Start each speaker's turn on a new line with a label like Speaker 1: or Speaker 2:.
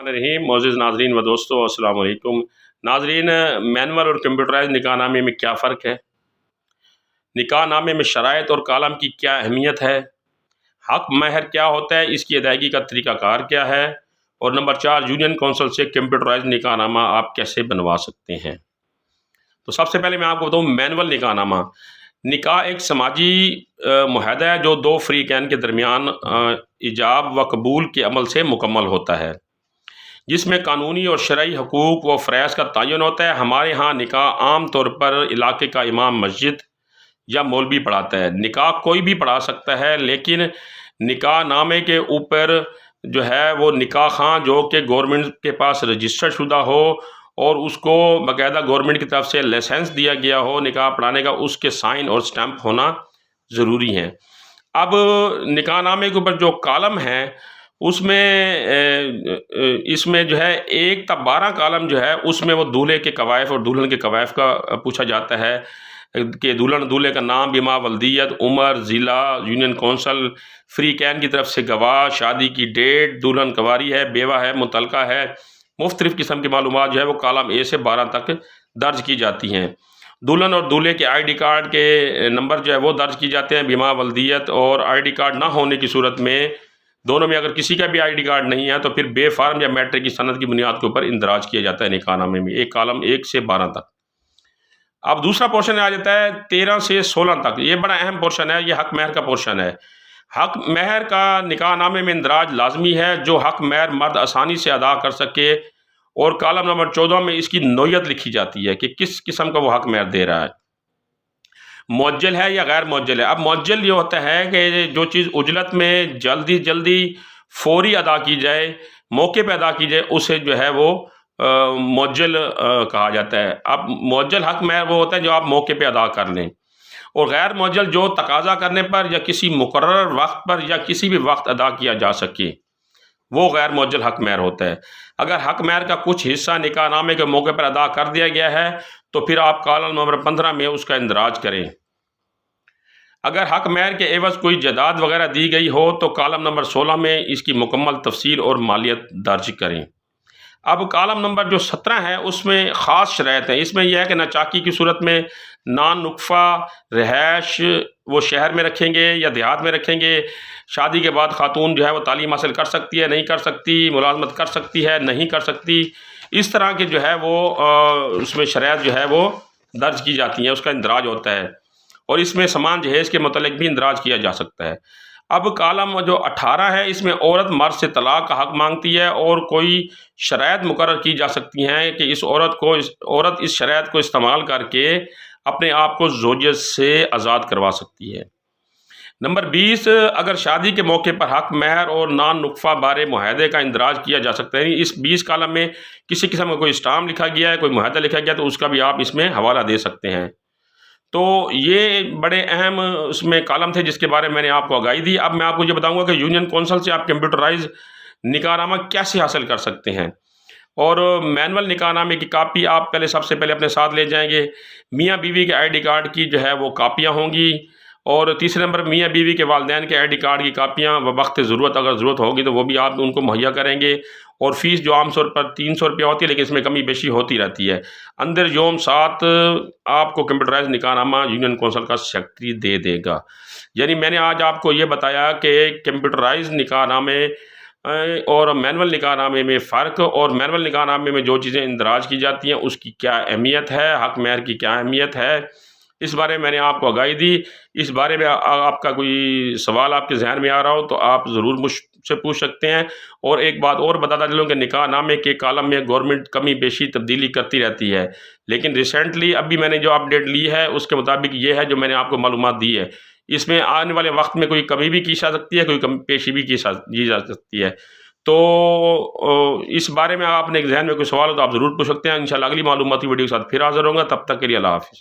Speaker 1: रहीम मोअज़्ज़िज़ नाज़रीन व दोस्तों, अस्सलाम वालेकुम। नाज़रीन, मैनुअल और कंप्यूटराइज़ निकाह नामे में क्या फ़र्क है? निकाह नामे में शराइत और कालम की क्या अहमियत है? हक़ महर क्या होता है, इसकी अदायगी का तरीक़ाकार क्या है? और नंबर 4, यूनियन कौंसिल से कंप्यूटराइज़ निकाह नामा आप कैसे बनवा सकते हैं? तो सबसे पहले मैं आपको बताऊँ, मैनुअल निकाह नामा। निकाह एक समाजी मुआहदा है जो दो फ़रीक़ैन के दरमियान इजाब व कबूल के अमल से मुकम्मल होता है, जिसमें कानूनी और शरई हकूक़ व फ़राइज़ का तयन होता है। हमारे यहाँ निकाह आम तौर पर इलाके का इमाम मस्जिद या मौलवी पढ़ाता है। निकाह कोई भी पढ़ा सकता है, लेकिन निकाह नामे के ऊपर जो है वो निकाह खां जो कि गवर्नमेंट के पास रजिस्टर्ड शुदा हो और उसको बाकायदा गवर्नमेंट की तरफ से लाइसेंस दिया गया हो निकाह पढ़ाने का, उसके साइन और स्टैंप होना ज़रूरी है। अब निकाह नामे के ऊपर जो कालम है उसमें इसमें जो है 1 तक 12 कालम जो है उसमें वो दूल्हे के कवायफ और दुल्हन के कवायफ का पूछा जाता है कि दुल्हन दूल्हे का नाम, बीमा, वल्दियत, उम्र, ज़िला, यूनियन कौंसल, फ़रीक़ैन की तरफ से गवाह, शादी की डेट, दुल्हन कंवारी है, बेवा है, मुतल्लका है, मुख्तलिफ़ किस्म की मालूमात जो है वो कालम ए से 12 तक दर्ज की जाती हैं। दुल्हन और दूल्हे के ID कार्ड के नंबर जो है वो दर्ज की जाते हैं। बीमा, वल्दियत और ID कार्ड ना होने की सूरत में, दोनों में अगर किसी का भी ID कार्ड नहीं है तो फिर बे फार्म या मैट्रिक की सनद की बुनियाद के ऊपर इंदराज किया जाता है निकाह नामे में, एक कालम 1 से 12 तक। अब दूसरा पोर्शन आ जाता है 13 से 16 तक। ये बड़ा अहम पोर्शन है, ये हक़ महर का पोर्शन है। हक़ महर का निकाह नामे में इंदराज लाजमी है जो हक़ महर मर्द आसानी से अदा कर सके, और कालम नंबर 14 में इसकी नौयत लिखी जाती है कि किस किस्म का वो हक़ महर दे रहा है, मुअज्जल है या गैर मुअज्जल है। अब मुअज्जल ये होता है कि जो चीज़ उजलत में जल्दी जल्दी फौरी अदा की जाए, मौके पे अदा की जाए, उसे जो है वो मुअज्जल कहा जाता है। अब मुअज्जल हक़ महर वो होता है जो आप मौके पे अदा कर लें, और गैर मुअज्जल जो तकाज़ा करने पर या किसी मुकर्रर वक्त पर या किसी भी वक्त अदा किया जा सके, वो गैर मुअज्जल हक़ महर होता है। अगर हक़ महर का कुछ हिस्सा निकाह नामे के मौके पर अदा कर दिया गया है तो फिर आप कालम नंबर 15 में उसका इंदराज करें। अगर हक़ महर के एवज़ कोई जायदाद वगैरह दी गई हो तो कालम नंबर 16 में इसकी मुकम्मल तफसील और मालियत दर्ज करें। अब कालम नंबर जो 17 है उसमें ख़ास शराइत है। इसमें यह है कि नाचाकी की सूरत में नानुक्फ़ा रहायश वो शहर में रखेंगे या देहात में रखेंगे। शादी के बाद खातून जो है वो तालीम हासिल कर सकती है, नहीं कर सकती, मुलाज़मत कर सकती है, नहीं कर सकती, इस तरह के जो है वो उसमें शराइत जो है वो दर्ज की जाती हैं, उसका इंदराज होता है, और इसमें समान जहेज़ के मुतल्लिक़ भी इंदराज किया जा सकता है। अब कालम जो 18 है इसमें औरत मर्द से तलाक़ का हक़ मांगती है, और कोई शराइत मुकर्रर की जा सकती हैं कि औरत इस शराइत को इस्तेमाल करके अपने आप को ज़ौजियत से आज़ाद करवा सकती है। नंबर 20, अगर शादी के मौके पर हक़ महर और नानुक्फ़ा बारे मुआहदे का इंदराज किया जा सकता है। इस 20 कालम में किसी किस्म का कोई स्टाम्प लिखा गया है, कोई मुआहदा लिखा गया, तो उसका भी आप इसमें हवाला दे सकते हैं। तो ये बड़े अहम उसमें कालम थे जिसके बारे में मैंने आपको आगाही दी। अब मैं आपको ये बताऊंगा कि यूनियन कौंसिल से आप कंप्यूटराइज निकाहनामा कैसे हासिल कर सकते हैं, और मैनुअल निकाहनामे की कापी आप पहले सबसे पहले अपने साथ ले जाएंगे। मियाँ बीवी के ID कार्ड की जो है वो कापियाँ होंगी, और तीसरे नंबर मियाँ बीवी के वालिदैन के ID कार्ड की कापियाँ व वक्त ज़रूरत अगर ज़रूरत होगी तो वो भी आप उनको मुहैया करेंगे। और फ़ीस जो आम तौर पर 300 रुपया होती है, लेकिन इसमें कमी बेशी होती रहती है। अंदर योम 7 आपको कंप्यूटराइज निकाहनामा यूनियन कौंसिल का सेक्रेटरी दे देगा। यानी मैंने आज आपको ये बताया कि कंप्यूटराइज निकाहनामे और मैनुअल निकाहनामे में फ़र्क, और मैनुअल निकाहनामे में जो चीज़ें इंदराज की जाती हैं उसकी क्या अहमियत है, हक़ महर की क्या अहमियत है, इस बारे में मैंने आपको आगाही दी। इस बारे में आपका कोई सवाल आपके जहन में आ रहा हो तो आप ज़रूर मुझसे पूछ सकते हैं। और एक बात और बताता चलूँ कि निकाह नामे के कालम में गवर्नमेंट कमी बेशी तब्दीली करती रहती है, लेकिन रिसेंटली अभी मैंने जो अपडेट ली है उसके मुताबिक ये है जो मैंने आपको मालूमात दी है। इसमें आने वाले वक्त में कोई कमी भी की जा सकती है, कोई कमी पेशी भी की जा सकती है। तो इस बारे में आपने जहन में कोई सवाल हो तो आप ज़रूर पूछ सकते हैं। इंशाल्लाह अगली मालूमाती वीडियो के साथ फिर हाज़िर होंगे। तब तक के लिए अल्लाह हाफ़िज़।